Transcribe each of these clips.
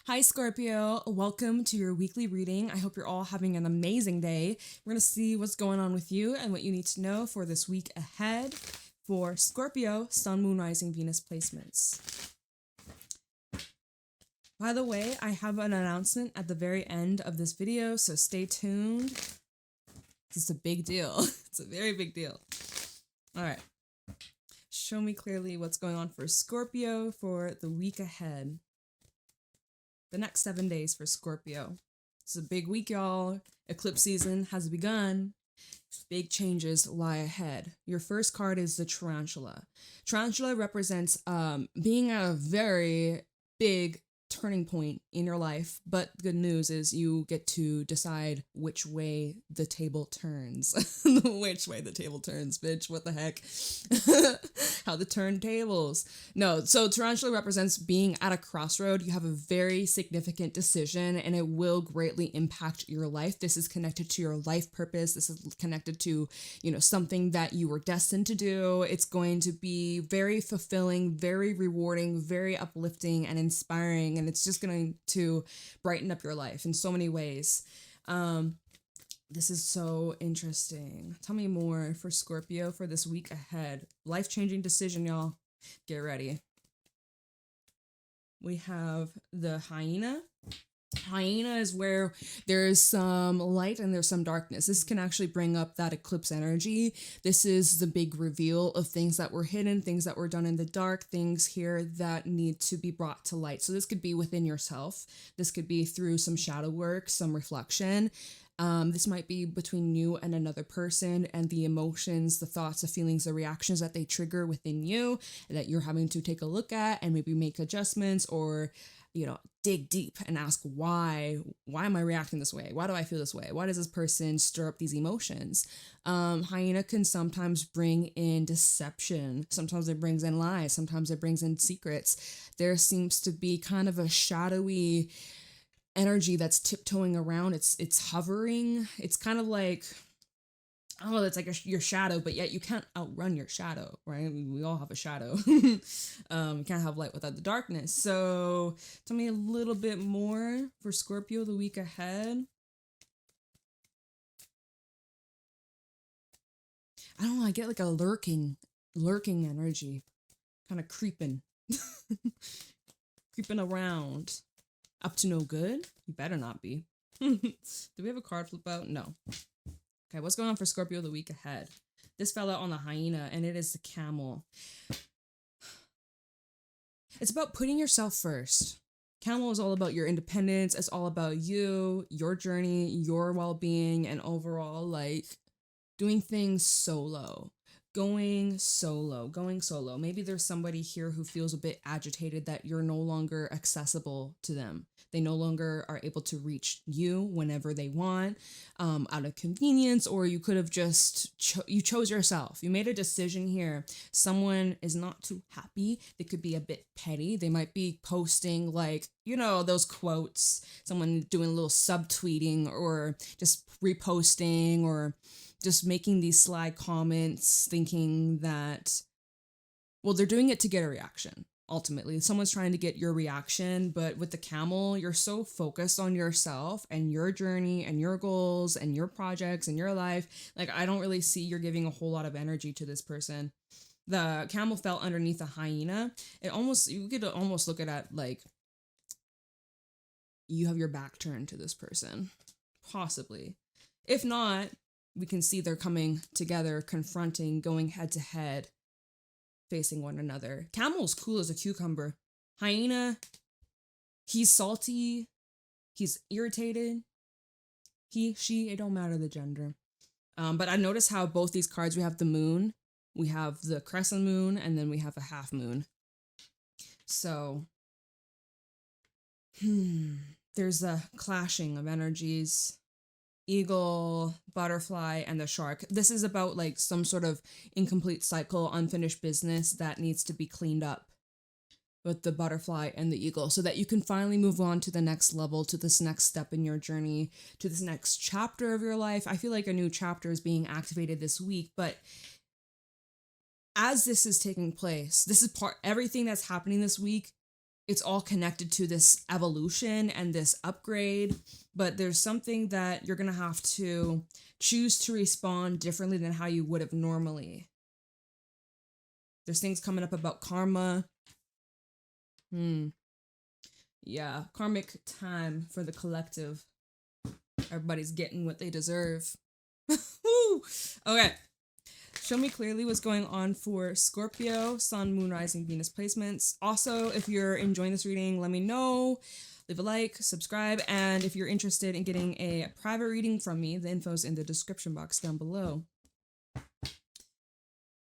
Hi, Scorpio. Welcome to your weekly reading. I hope you're all having an amazing day. We're going to see what's going on with you and what you need to know for this week ahead for Scorpio, Sun, Moon, Rising, Venus placements. By the way, I have an announcement at the very end of this video, so stay tuned. This is a big deal. It's a very big deal. All right. Show me clearly what's going on for Scorpio for the week ahead. The next 7 days for Scorpio. It's a big week, y'all. Eclipse season has begun. Big changes lie ahead. Your first card is the Tarantula. Tarantula represents being at a very big turning point in your life, but the good news is you get to decide which way the table turns. Which way the table turns, bitch. What the heck? How the turntables. No, so Tarantula represents being at a crossroad. You have a very significant decision and it will greatly impact your life. This is connected to your life purpose. This is connected to, something that you were destined to do. It's going to be very fulfilling, very rewarding, very uplifting and inspiring. And it's just going to brighten up your life in so many ways. This is so interesting. Tell me more for Scorpio for this week ahead. Life-changing decision, y'all. Get ready. We have the hyena. Hyena is where there's some light and there's some darkness. This can actually bring up that eclipse energy. This is the big reveal of things that were hidden, things that were done in the dark, things here that need to be brought to light. So this could be within yourself. This could be through some shadow work, some reflection. This might be between you and another person and the emotions, the thoughts, the feelings, the reactions that they trigger within you that you're having to take a look at and maybe make adjustments or dig deep and ask why am I reacting this way? Why do I feel this way? Why does this person stir up these emotions? Hyena can sometimes bring in deception. Sometimes it brings in lies. Sometimes it brings in secrets. There seems to be kind of a shadowy energy that's tiptoeing around. It's hovering. It's kind of like, I don't know, it's like your shadow, but yet you can't outrun your shadow, right? We all have a shadow. You can't have light without the darkness. So tell me a little bit more for Scorpio the week ahead. I don't know, I get like a lurking energy, kind of creeping, creeping around. Up to no good? You better not be. Do we have a card flip out? No. Okay, what's going on for Scorpio the week ahead? This fell out on the hyena, and it is the camel. It's about putting yourself first. Camel is all about your independence. It's all about you, your journey, your well-being, and overall, doing things solo. Going solo. Maybe there's somebody here who feels a bit agitated that you're no longer accessible to them. They no longer are able to reach you whenever they want, out of convenience, or you could have just, you chose yourself. You made a decision here. Someone is not too happy. They could be a bit petty. They might be posting those quotes, someone doing a little subtweeting or just reposting or just making these sly comments thinking that, well, they're doing it to get a reaction. Ultimately, someone's trying to get your reaction, but with the camel, you're so focused on yourself and your journey and your goals and your projects and your life. I don't really see you're giving a whole lot of energy to this person. The camel fell underneath the hyena. You could almost look at it you have your back turned to this person, possibly. If not, we can see they're coming together, confronting, going head to head, facing one another. Camel's cool as a cucumber. Hyena, he's salty, he's irritated. He, she, it don't matter the gender. But I notice how both these cards, we have the moon, we have the crescent moon, and then we have a half moon. So, there's a clashing of energies. Eagle, butterfly, and the shark. This is about some sort of incomplete cycle, unfinished business that needs to be cleaned up with the butterfly and the eagle so that you can finally move on to the next level, to this next step in your journey, to this next chapter of your life. I feel like a new chapter is being activated this week, but as this is taking place, everything that's happening this week it's all connected to this evolution and this upgrade, but there's something that you're going to have to choose to respond differently than how you would have normally. There's things coming up about karma. Yeah, karmic time for the collective. Everybody's getting what they deserve. Woo! Okay. Show me clearly what's going on for Scorpio, Sun, Moon, Rising, Venus placements. Also, if you're enjoying this reading, let me know. Leave a like, subscribe, and if you're interested in getting a private reading from me, the info's in the description box down below.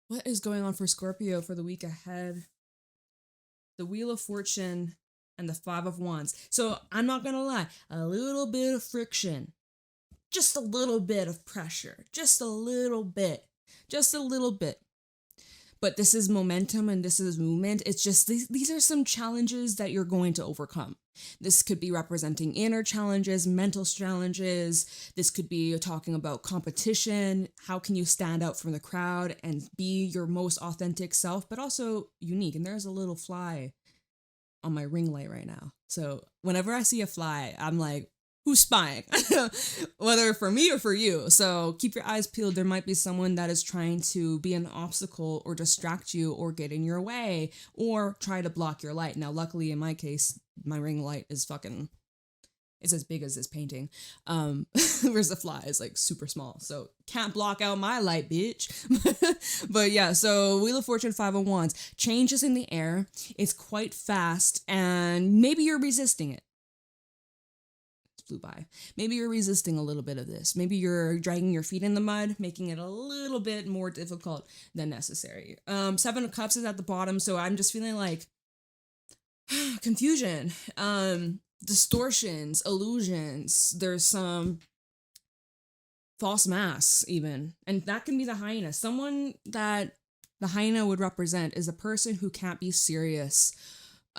What is going on for Scorpio for the week ahead? The Wheel of Fortune and the Five of Wands. So I'm not gonna lie, a little bit of friction. Just a little bit of pressure. Just a little bit. Just a little bit. But this is momentum and this is movement. It's just these are some challenges that you're going to overcome. This could be representing inner challenges, mental challenges. This could be talking about competition. How can you stand out from the crowd and be your most authentic self, but also unique? And there's a little fly on my ring light right now. So whenever I see a fly, I'm like, who's spying? Whether for me or for you. So keep your eyes peeled. There might be someone that is trying to be an obstacle or distract you or get in your way or try to block your light. Now, luckily in my case, my ring light is it's as big as this painting. Whereas the fly is like super small. So can't block out my light, bitch. But yeah, so Wheel of Fortune, Five of Wands. Change is in the air. It's quite fast and maybe you're resisting it. Flew by. Maybe you're resisting a little bit of this. Maybe you're dragging your feet in the mud, making it a little bit more difficult than necessary. Seven of Cups is at the bottom, so I'm just feeling like confusion, distortions, illusions. There's some false masks even, and that can be the hyena. Someone that the hyena would represent is a person who can't be serious.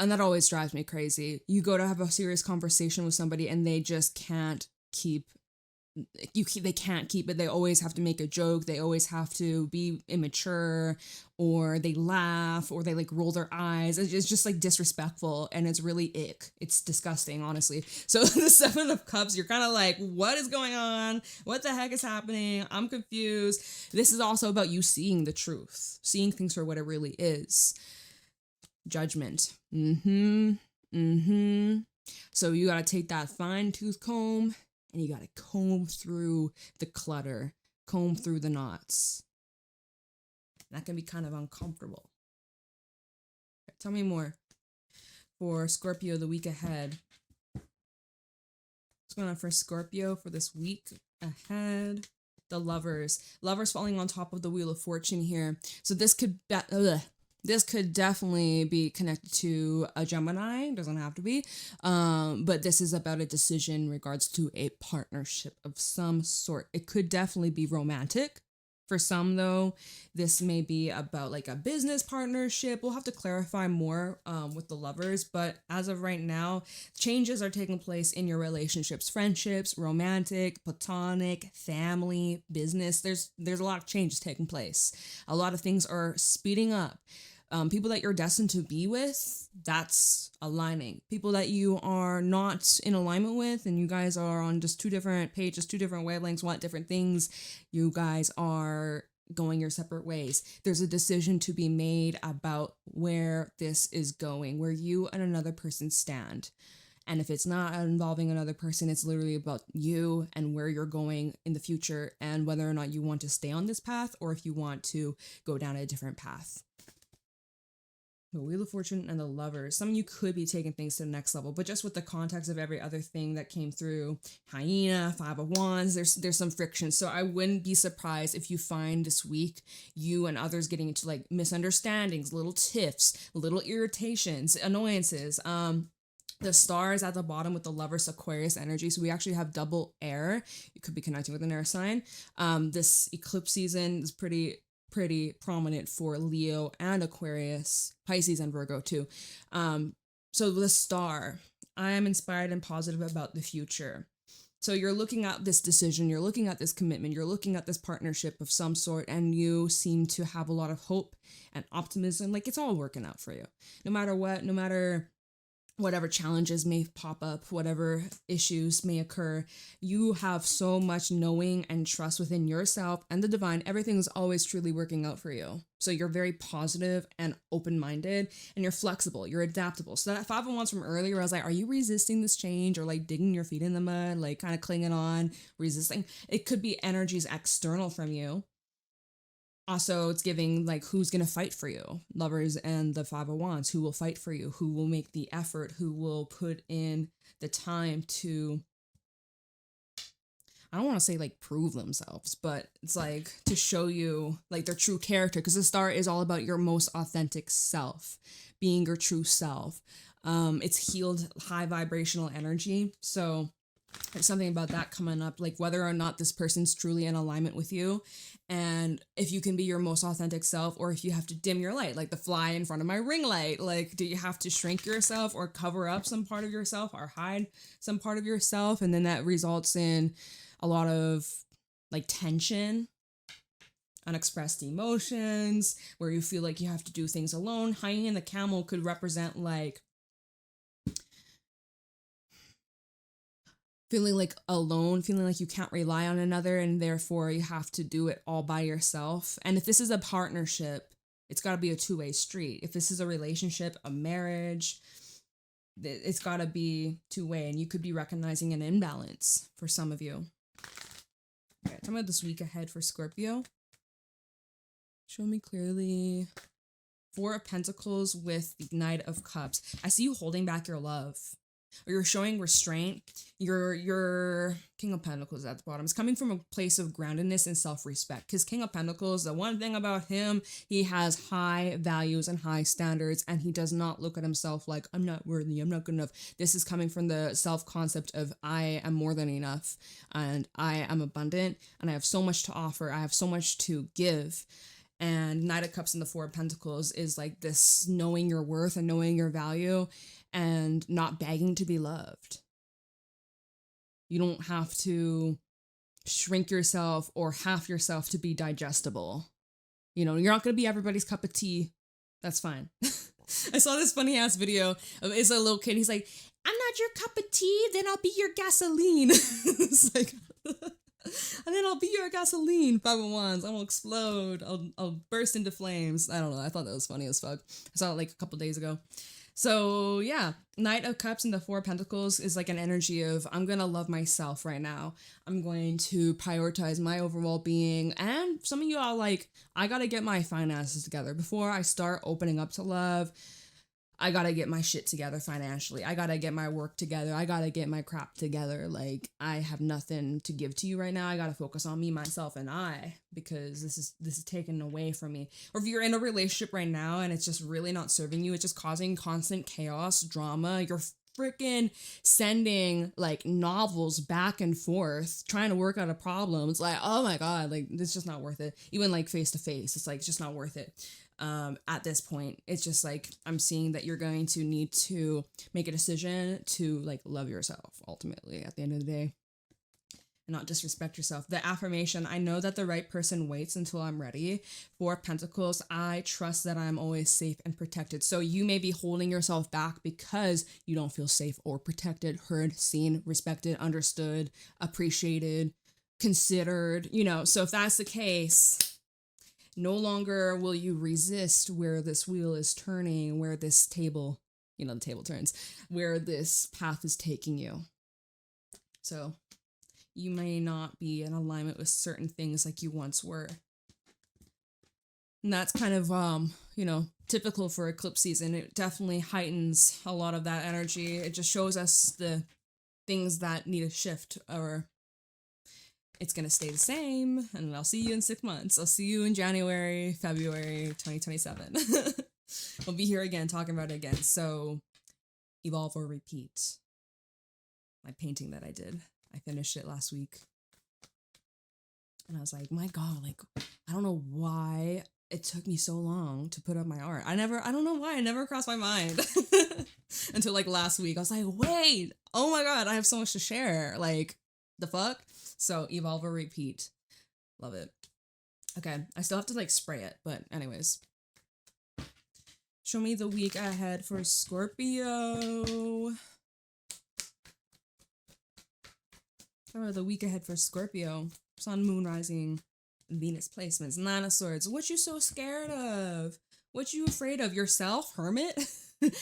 And that always drives me crazy. You go to have a serious conversation with somebody and they just can't they can't keep it. They always have to make a joke. They always have to be immature, or they laugh, or they like roll their eyes. It's just like disrespectful, and it's really ick. It's disgusting, honestly. So the Seven of Cups, you're kind of like, what is going on? What the heck is happening? I'm confused. This is also about you seeing the truth, seeing things for what it really is. Judgment. So you gotta take that fine-tooth comb and you gotta comb through the clutter, comb through the knots. That can be kind of uncomfortable. Okay, tell me more for Scorpio the week ahead. What's going on for Scorpio for this week ahead? The Lovers falling on top of the Wheel of Fortune here. So this could definitely be connected to a Gemini. Doesn't have to be. But this is about a decision in regards to a partnership of some sort. It could definitely be romantic. For some, though, this may be about like a business partnership. We'll have to clarify more with the Lovers. But as of right now, changes are taking place in your relationships, friendships, romantic, platonic, family, business. There's a lot of changes taking place. A lot of things are speeding up. People that you're destined to be with, that's aligning. People that you are not in alignment with and you guys are on just two different pages, two different wavelengths, want different things, you guys are going your separate ways. There's a decision to be made about where this is going, where you and another person stand. And if it's not involving another person, it's literally about you and where you're going in the future and whether or not you want to stay on this path or if you want to go down a different path. The Wheel of Fortune and the Lovers. Some of you could be taking things to the next level, but just with the context of every other thing that came through, Hyena, Five of Wands, there's some friction. So I wouldn't be surprised if you find this week you and others getting into like misunderstandings, little tiffs, little irritations, annoyances. The stars at the bottom with the Lovers, Aquarius energy. So we actually have double air. You could be connecting with an air sign. This eclipse season is pretty prominent for Leo and Aquarius, Pisces and Virgo too. So the star, I am inspired and positive about the future. So you're looking at this decision, you're looking at this commitment, you're looking at this partnership of some sort, and you seem to have a lot of hope and optimism. Like it's all working out for you. No matter what, no matter whatever challenges may pop up, whatever issues may occur, you have so much knowing and trust within yourself and the divine. Everything's always truly working out for you. So you're very positive and open-minded, and you're flexible, you're adaptable. So that 5 of Wands from earlier, I was like, are you resisting this change, or like digging your feet in the mud, like kind of clinging on, resisting? It could be energies external from you. Also, it's giving like who's going to fight for you. Lovers and the 5 of Wands. Who will fight for you? Who will make the effort? Who will put in the time to, I don't want to say like prove themselves, but it's like to show you like their true character. Because the star is all about your most authentic self, being your true self. It's healed high vibrational energy. So there's something about that coming up, like whether or not this person's truly in alignment with you, and if you can be your most authentic self, or if you have to dim your light, like the fly in front of my ring light. Like, do you have to shrink yourself or cover up some part of yourself or hide some part of yourself? And then that results in a lot of like tension, unexpressed emotions, where you feel like you have to do things alone. Hanging in the camel could represent like feeling like alone, feeling like you can't rely on another, and therefore you have to do it all by yourself. And if this is a partnership, it's got to be a two-way street. If this is a relationship, a marriage, it's got to be two-way, and you could be recognizing an imbalance for some of you. All right, tell me this week ahead for Scorpio. Show me clearly. 4 of Pentacles with the Knight of Cups. I see you holding back your love, or you're showing restraint. Your King of Pentacles at the bottom is coming from a place of groundedness and self-respect, because King of Pentacles, the one thing about him, he has high values and high standards, and he does not look at himself like, I'm not worthy, I'm not good enough. This is coming from the self-concept of I am more than enough, and I am abundant, and I have so much to offer, I have so much to give. And Knight of Cups and the 4 of Pentacles is like this knowing your worth and knowing your value and not begging to be loved. You don't have to shrink yourself or half yourself to be digestible. You know, you're not going to be everybody's cup of tea. That's fine. I saw this funny ass video of it's a little kid. He's like, I'm not your cup of tea, then I'll be your gasoline. It's like, and then I'll be your gasoline, 5 of Wands. I will explode. I'll burst into flames. I don't know. I thought that was funny as fuck. I saw it like a couple days ago. So yeah, Knight of Cups and the 4 of Pentacles is like an energy of, I'm going to love myself right now. I'm going to prioritize my overall being. And some of you are like, I got to get my finances together before I start opening up to love. I got to get my shit together financially. I got to get my work together. I got to get my crap together. Like, I have nothing to give to you right now. I got to focus on me, myself, and I, because this is taken away from me. Or if you're in a relationship right now and it's just really not serving you, it's just causing constant chaos, drama. You're freaking sending like novels back and forth, trying to work out a problem. It's like, oh my God, like, it's just not worth it. Even like face to face, it's like, it's just not worth it. At this point, it's just like, I'm seeing that you're going to need to make a decision to like love yourself ultimately at the end of the day, and not disrespect yourself. The affirmation, I know that the right person waits until I'm ready. 4 Pentacles, I trust that I'm always safe and protected. So you may be holding yourself back because you don't feel safe or protected, heard, seen, respected, understood, appreciated, considered, you know. So if that's the case, no longer will you resist where this wheel is turning, where this table, you know, the table turns, where this path is taking you. So you may not be in alignment with certain things like you once were. And that's kind of, you know, typical for eclipse season. It definitely heightens a lot of that energy. It just shows us the things that need a shift, or it's going to stay the same, and I'll see you in 6 months. I'll see you in January, February 2027. We'll be here again, talking about it again. So evolve or repeat. My painting that I did, I finished it last week. And I was like, my God, like, I don't know why it took me so long to put up my art. I don't know why, it never crossed my mind. Until like last week, I was like, wait, oh my God, I have so much to share. Like, the fuck? So evolve or repeat. Love it. Okay, I still have to like spray it, but anyways. Show me the week ahead for Scorpio. Oh, the week ahead for Scorpio. Sun, Moon, Rising, Venus placements. Nine of Swords. What you so scared of? What you afraid of? Yourself, Hermit?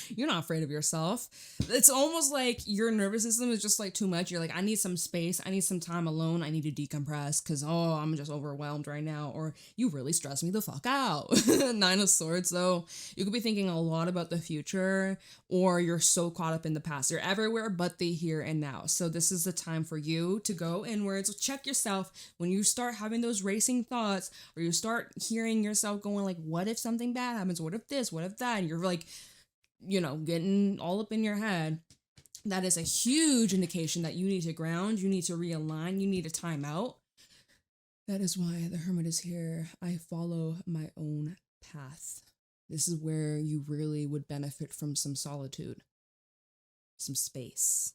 You're not afraid of yourself. It's almost like your nervous system is just like too much. You're like, I need some space. I need some time alone. I need to decompress because, oh, I'm just overwhelmed right now. Or you really stress me the fuck out. Nine of Swords, though. You could be thinking a lot about the future, or you're so caught up in the past. You're everywhere but the here and now. So this is the time for you to go inwards. Check yourself when you start having those racing thoughts, or you start hearing yourself going like, what if something bad happens? What if this? What if that? And you're like, you know, getting all up in your head. That is a huge indication that you need to ground, you need to realign, you need a time out. That is why the Hermit is here. I follow my own path. This is where you really would benefit from some solitude, some space.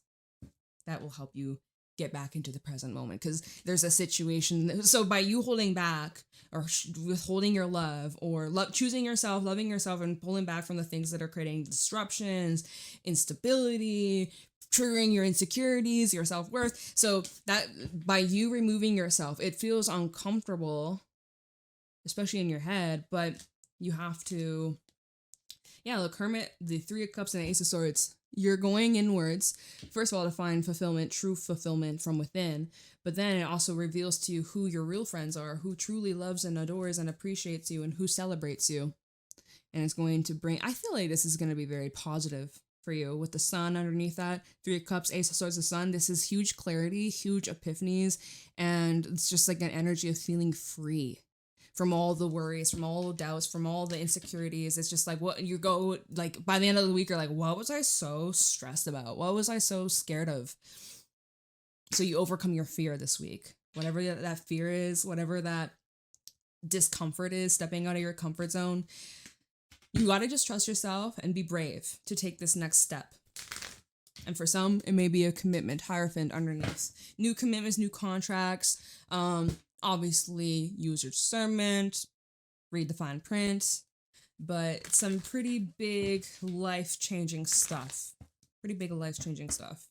That will help you get back into the present moment, because there's a situation. So by you holding back or withholding your love, or choosing yourself, loving yourself, and pulling back from the things that are creating disruptions, instability, triggering your insecurities, your self-worth. So that by you removing yourself, it feels uncomfortable, especially in your head, but you have to, yeah, look, Hermit, the Three of Cups and the Ace of Swords. You're going inwards, first of all, to find fulfillment, true fulfillment from within. But then it also reveals to you who your real friends are, who truly loves and adores and appreciates you, and who celebrates you. And it's going to bring, I feel like this is going to be very positive for you with the Sun underneath that. Three of Cups, Ace of Swords, the Sun. This is huge clarity, huge epiphanies. And it's just like an energy of feeling free from all the worries, from all the doubts, from all the insecurities. It's just like, what you go, like, by the end of the week, you're like, what was I so stressed about? What was I so scared of? So you overcome your fear this week. Whatever that fear is, whatever that discomfort is, stepping out of your comfort zone, you got to just trust yourself and be brave to take this next step. And for some, it may be a commitment, Hierophant underneath. New commitments, new contracts, obviously, use your discernment, read the fine print, but some pretty big life-changing stuff. Pretty big life-changing stuff.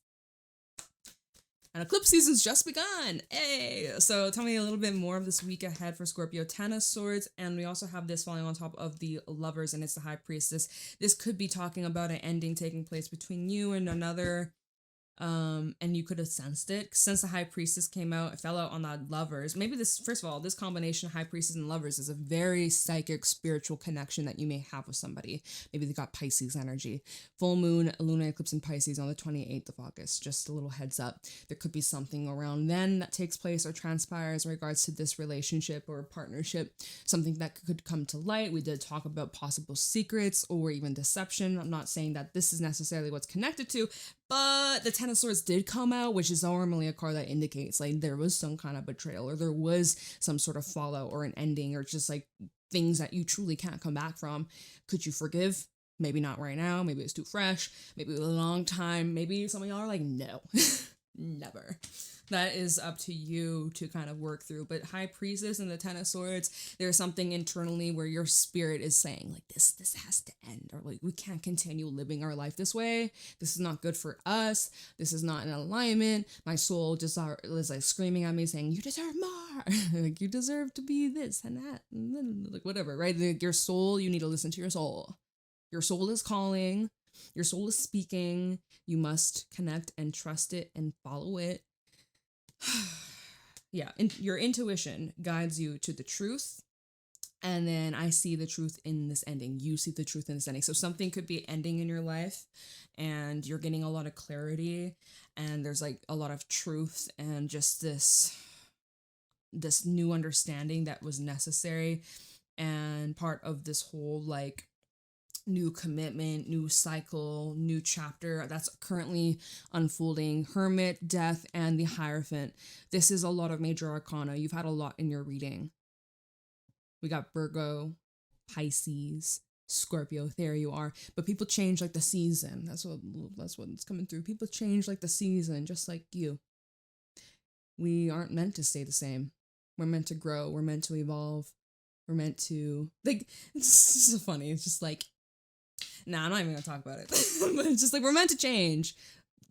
And eclipse season's just begun. Hey! So tell me a little bit more of this week ahead for Scorpio. Ten of Swords, and we also have this falling on top of the Lovers, and it's the High Priestess. This could be talking about an ending taking place between you and another. And you could have sensed it. Since the High Priestess came out, it fell out on that Lovers. Maybe this, first of all, this combination of High Priestess and Lovers is a very psychic, spiritual connection that you may have with somebody. Maybe they got Pisces energy. Full moon, lunar eclipse in Pisces on the 28th of August. Just a little heads up. There could be something around then that takes place or transpires in regards to this relationship or partnership. Something that could come to light. We did talk about possible secrets or even deception. I'm not saying that this is necessarily what's connected to, but the Ten of Swords did come out, which is normally a card that indicates like there was some kind of betrayal, or there was some sort of fallout or an ending, or just like things that you truly can't come back from. Could you forgive? Maybe not right now. Maybe it's too fresh. Maybe a long time. Maybe some of y'all are like, no, never. That is up to you to kind of work through. But High Priestess and the Ten of Swords, there's something internally where your spirit is saying like this has to end, or like we can't continue living our life this way. This is not good for us. This is not in alignment. My soul just is like screaming at me saying, you deserve more. Like you deserve to be this and that, and then, like whatever, right? Like, your soul, you need to listen to your soul. Your soul is calling. Your soul is speaking. You must connect and trust it and follow it. Yeah, your intuition guides you to the truth, and then I see the truth in this ending. You see the truth in this ending. So something could be ending in your life, and you're getting a lot of clarity, and there's like a lot of truth, and just this new understanding that was necessary, and part of this whole like new commitment, new cycle, new chapter that's currently unfolding. Hermit, Death, and the Hierophant. This is a lot of major arcana. You've had a lot in your reading. We got Virgo, Pisces, Scorpio. There you are. But people change like the season. That's what's coming through. People change like the season, just like you. We aren't meant to stay the same. We're meant to grow. We're meant to evolve. We're meant to, like, it's so funny. It's just like, Nah, I'm not even gonna talk about it. But it's just like we're meant to change.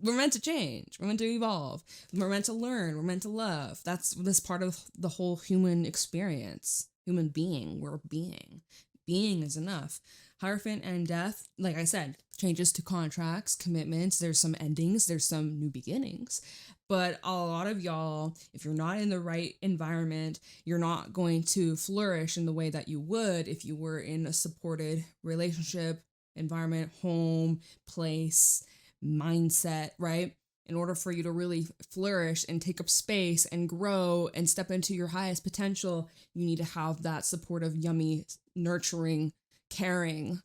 We're meant to change. We're meant to evolve. We're meant to learn. We're meant to love. That's this part of the whole human experience. Human being. We're being. Being is enough. Hierophant and death, like I said, changes to contracts, commitments. There's some endings. There's some new beginnings. But a lot of y'all, if you're not in the right environment, you're not going to flourish in the way that you would if you were in a supported relationship, environment, home, place, mindset, right? In order for you to really flourish and take up space and grow and step into your highest potential, you need to have that supportive, yummy, nurturing, caring,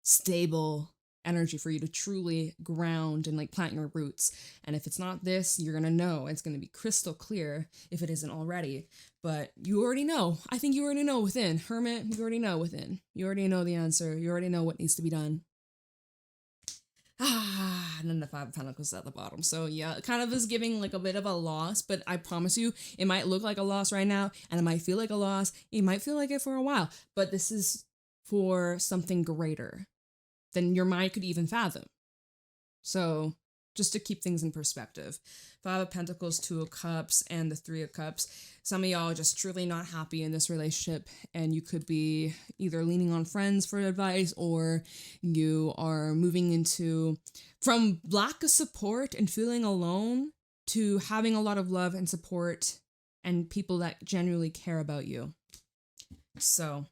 stable energy for you to truly ground and like plant your roots. And if it's not this, you're gonna know. It's gonna be crystal clear if it isn't already. But you already know. I think you already know within. Hermit, you already know within. You already know the answer. You already know what needs to be done. And then the Five of Pentacles at the bottom. So yeah, it kind of is giving like a bit of a loss, but I promise you, it might look like a loss right now, and it might feel like a loss. You might feel like it for a while, but this is for something greater than your mind could even fathom. So just to keep things in perspective. Five of Pentacles, Two of Cups, and the Three of Cups. Some of y'all are just truly not happy in this relationship, and you could be either leaning on friends for advice, or you are moving into from lack of support and feeling alone to having a lot of love and support and people that genuinely care about you. So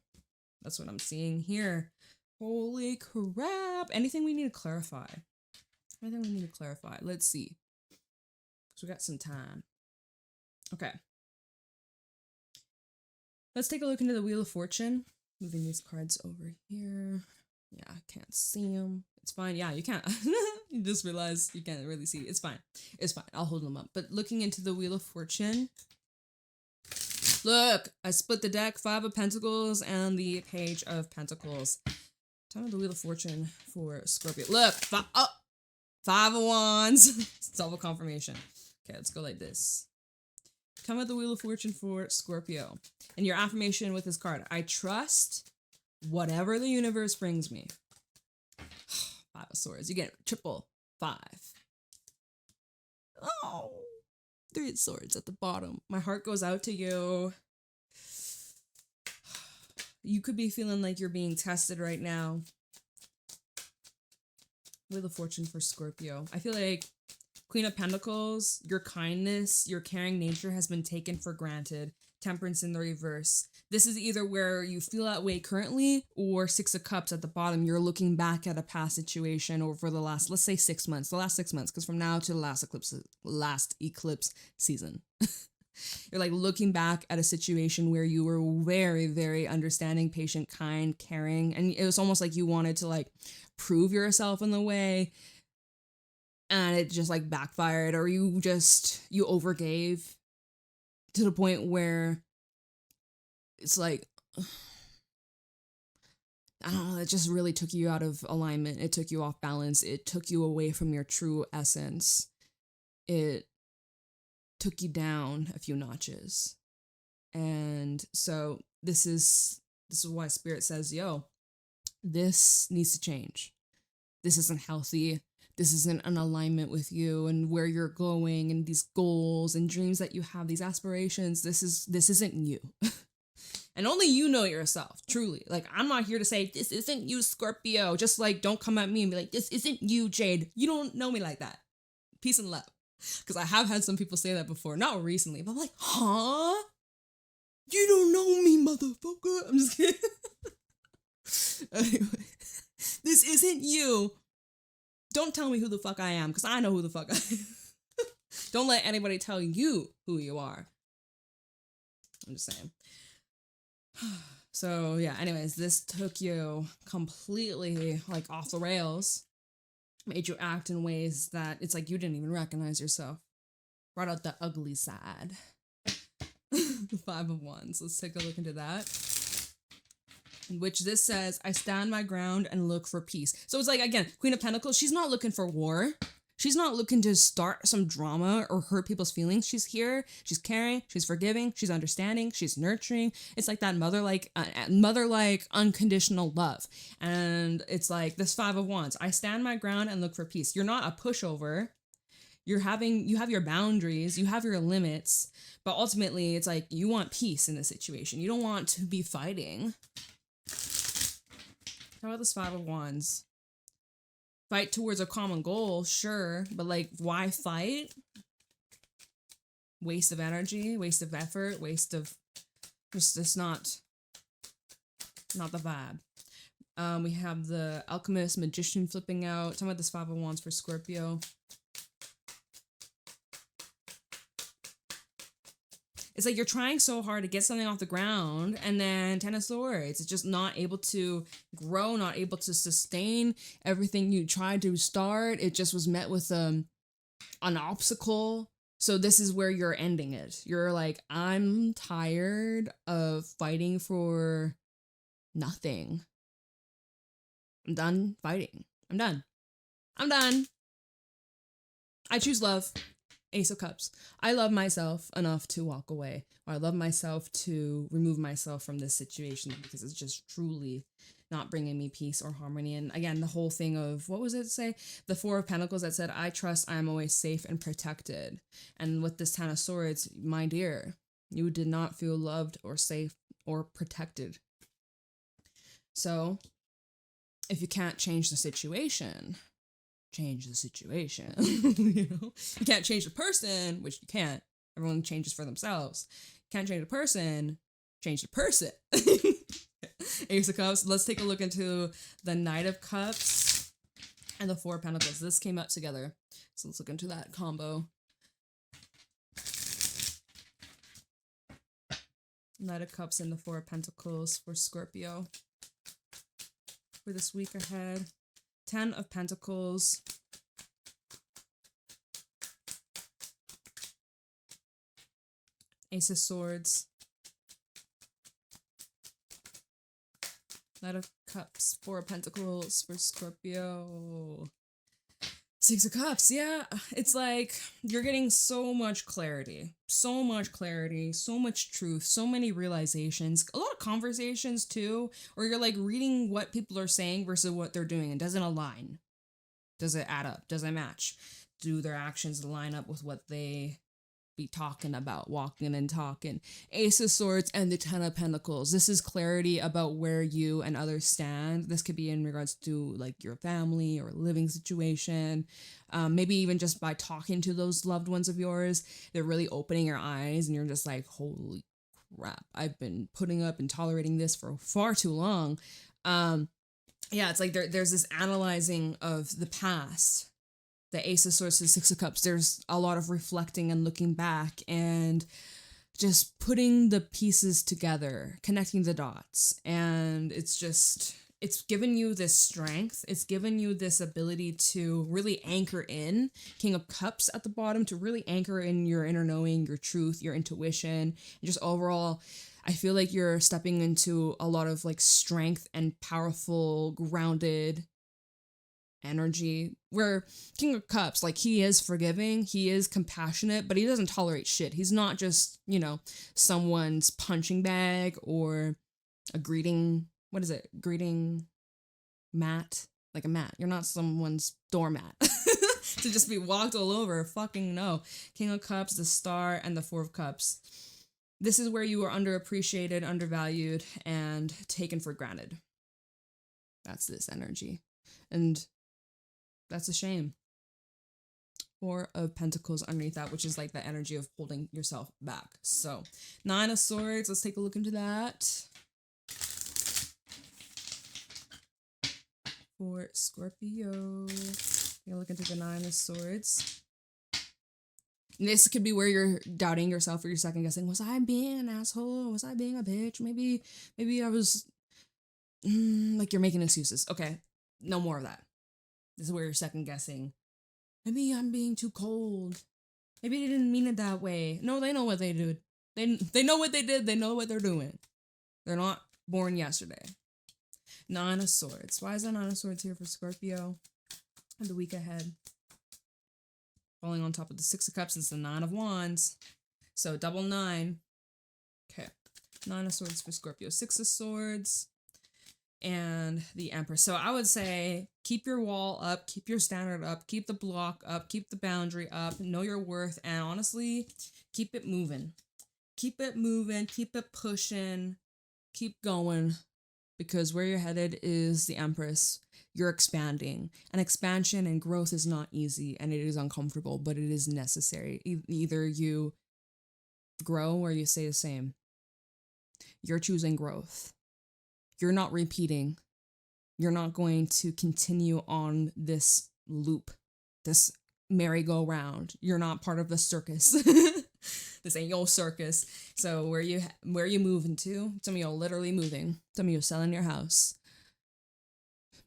that's what I'm seeing here. Holy crap. Anything we need to clarify? Anything we need to clarify? Let's see. So we got some time. Okay. Let's take a look into the Wheel of Fortune. Moving these cards over here. Yeah, I can't see them. It's fine. Yeah, you can't. You just realize you can't really see. It's fine. It's fine. I'll hold them up. But looking into the Wheel of Fortune. Look, I split the deck. Five of Pentacles and the Page of Pentacles. Time of the Wheel of Fortune for Scorpio. Look, Five of Wands. Double confirmation. Okay, let's go like this. Come at the Wheel of Fortune for Scorpio. And your affirmation with this card. I trust whatever the universe brings me. Five of Swords. You get triple 5. Oh, Three of Swords at the bottom. My heart goes out to you. You could be feeling like you're being tested right now. Wheel of Fortune for Scorpio. I feel like Queen of Pentacles, your kindness, your caring nature has been taken for granted. Temperance in the reverse. This is either where you feel that way currently, or Six of Cups at the bottom. You're looking back at a past situation over the last, let's say 6 months, the last 6 months, because from now to the last eclipse season. You're like looking back at a situation where you were very, very understanding, patient, kind, caring, and it was almost like you wanted to like prove yourself in the way, and it just like backfired, or you overgave to the point where it's like, I don't know, it just really took you out of alignment. It took you off balance. It took you away from your true essence. It took you down a few notches. And so this is why Spirit says, yo, this needs to change. This isn't healthy. This isn't an alignment with you and where you're going and these goals and dreams that you have, these aspirations. This isn't you. And only you know yourself, truly. Like, I'm not here to say, this isn't you, Scorpio. Just like, don't come at me and be like, this isn't you, Jade. You don't know me like that. Peace and love. Because I have had some people say that before. Not recently, but I'm like, huh? You don't know me, motherfucker. I'm just kidding. Anyway, this isn't you. Don't tell me who the fuck I am, because I know who the fuck I am. Don't let anybody tell you who you are. I'm just saying. So, yeah, anyways, this took you completely, like, off the rails. Made you act in ways that it's like you didn't even recognize yourself. Brought out the ugly side. The Five of Wands. Let's take a look into that. In which this says, I stand my ground and look for peace. So it's like, again, Queen of Pentacles, she's not looking for war. She's not looking to start some drama or hurt people's feelings. She's here. She's caring. She's forgiving. She's understanding. She's nurturing. It's like that mother-like unconditional love. And it's like this Five of Wands. I stand my ground and look for peace. You're not a pushover. You have your boundaries. You have your limits. But ultimately, it's like you want peace in this situation. You don't want to be fighting. How about this Five of Wands? Fight towards a common goal, sure, but like, why fight? Waste of energy, waste of effort, waste of just not the vibe. We have the Alchemist, Magician flipping out. Talking about this Five of Wands for Scorpio. It's like you're trying so hard to get something off the ground, and then Ten of Swords. It's just not able to grow, not able to sustain everything you tried to start. It just was met with an obstacle. So this is where you're ending it. You're like, I'm tired of fighting for nothing. I'm done fighting. I'm done. I choose love. Ace of Cups. I love myself enough to walk away. Or I love myself to remove myself from this situation because it's just truly not bringing me peace or harmony. And again, the whole thing of, what was it say? The Four of Pentacles that said, I trust I am always safe and protected. And with this Ten of Swords, my dear, you did not feel loved or safe or protected. So if you can't change the situation, change the situation. You know, you can't change the person, which you can't. Everyone changes for themselves. Can't change the person, change the person. Ace of Cups. Let's take a look into the Knight of Cups and the Four of Pentacles. This came out together, so let's look into that combo. Knight of Cups and the Four of Pentacles for Scorpio for this week ahead. 10 of Pentacles. Ace of Swords. Knight of Cups. Four of Pentacles for Scorpio. Six of Cups. Yeah, it's like you're getting so much clarity, so much truth, so many realizations, a lot of conversations too, or you're like reading what people are saying versus what they're doing and doesn't align. Does it add up? Does it match? Do their actions line up with what they be talking about, walking and talking? Ace of Swords and the Ten of Pentacles. This is clarity about where you and others stand. This could be in regards to like your family or living situation. Maybe even just by talking to those loved ones of yours, they're really opening your eyes and you're just like, holy crap, I've been putting up and tolerating this for far too long. Yeah, it's like there's this analyzing of the past. The Ace of Swords to Six of Cups, there's a lot of reflecting and looking back and just putting the pieces together, connecting the dots. And it's given you this strength. It's given you this ability to really anchor in. King of Cups at the bottom, to really anchor in your inner knowing, your truth, your intuition, and just overall, I feel like you're stepping into a lot of like strength and powerful, grounded energy, where King of Cups, like, he is forgiving, he is compassionate, but he doesn't tolerate shit. He's not just, you know, someone's punching bag or a greeting mat, like a mat. You're not someone's doormat to just be walked all over. Fucking no. King of Cups, the Star, and the Four of Cups. This is where you are underappreciated, undervalued, and taken for granted. That's this energy. And that's a shame. Four of Pentacles underneath that, which is like the energy of holding yourself back. So, Nine of Swords, let's take a look into that. For Scorpio, you look into the Nine of Swords. And this could be where you're doubting yourself or you're second guessing. Was I being an asshole? Was I being a bitch? Maybe I was, like, you're making excuses. Okay, no more of that. This is where you're second guessing. Maybe I'm being too cold. Maybe they didn't mean it that way. No, they know what they did. They know what they did. They know what they're doing. They're not born yesterday. Nine of Swords. Why is the Nine of Swords here for Scorpio? And the week ahead. falling on top of the Six of Cups is the Nine of Wands. So double 9. Okay. 9 of Swords for Scorpio. 6 of Swords. And the Empress. So I would say keep your wall up, keep your standard up, keep the block up, keep the boundary up, know your worth, and honestly, keep it moving. Keep it moving, keep it pushing, keep going, because where you're headed is the Empress. You're expanding. And expansion and growth is not easy, and it is uncomfortable, but it is necessary. Either you grow or you stay the same. You're choosing growth. You're not repeating. You're not going to continue on this loop, this merry-go-round. You're not part of the circus. This ain't your circus. So where you moving to? Some of y'all literally moving. Some of you selling your house.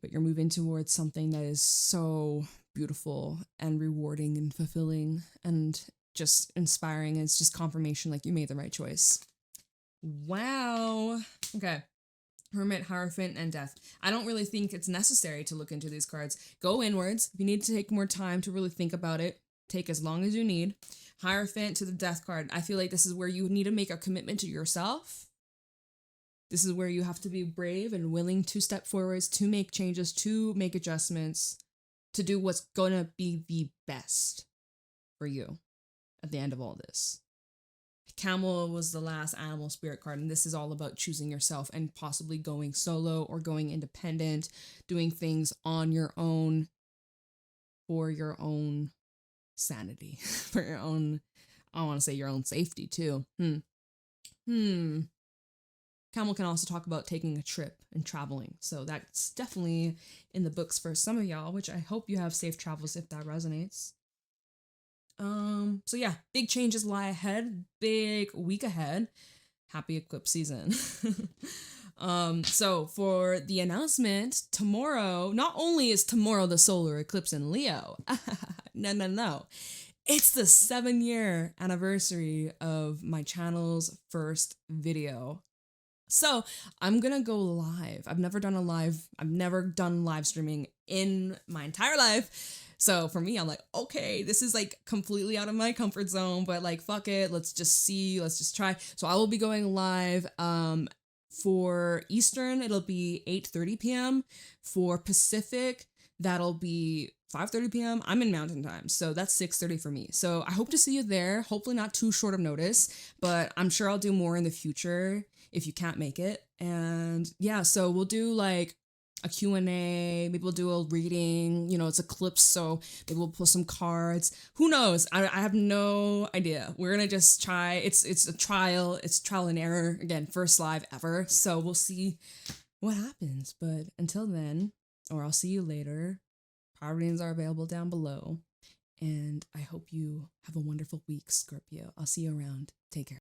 But you're moving towards something that is so beautiful and rewarding and fulfilling and just inspiring. It's just confirmation like you made the right choice. Wow. Okay. Hermit, Hierophant, and Death. I don't really think it's necessary to look into these cards. Go inwards. If you need to take more time to really think about it, take as long as you need. Hierophant to the Death card. I feel like this is where you need to make a commitment to yourself. This is where you have to be brave and willing to step forwards, to make changes, to make adjustments, to do what's going to be the best for you at the end of all this. Camel was the last animal spirit card, and this is all about choosing yourself and possibly going solo or going independent, doing things on your own for your own sanity, for your own, I want to say your own safety too. Camel can also talk about taking a trip and traveling, so that's definitely in the books for some of y'all, which I hope you have safe travels if that resonates. So yeah, big changes lie ahead, big week ahead. Happy eclipse season. So for the announcement, tomorrow, not only is tomorrow the solar eclipse in Leo, no. It's the 7-year anniversary of my channel's first video. So I'm gonna go live. I've never done live streaming in my entire life. So for me, I'm like, okay, this is like completely out of my comfort zone, but like, fuck it. Let's just try. So I will be going live, for Eastern, it'll be 8:30 p.m. For Pacific, that'll be 5:30 p.m. I'm in Mountain Time, so that's 6:30 for me. So I hope to see you there. Hopefully not too short of notice, but I'm sure I'll do more in the future if you can't make it. And yeah, so we'll do like a Q&A, maybe we'll do a reading, it's eclipse, so maybe we'll pull some cards. Who knows? I have no idea. We're gonna just try. It's a trial. It's trial and error. Again, first live ever. So we'll see what happens. But until then, or I'll see you later. Power readings are available down below. And I hope you have a wonderful week, Scorpio. I'll see you around. Take care.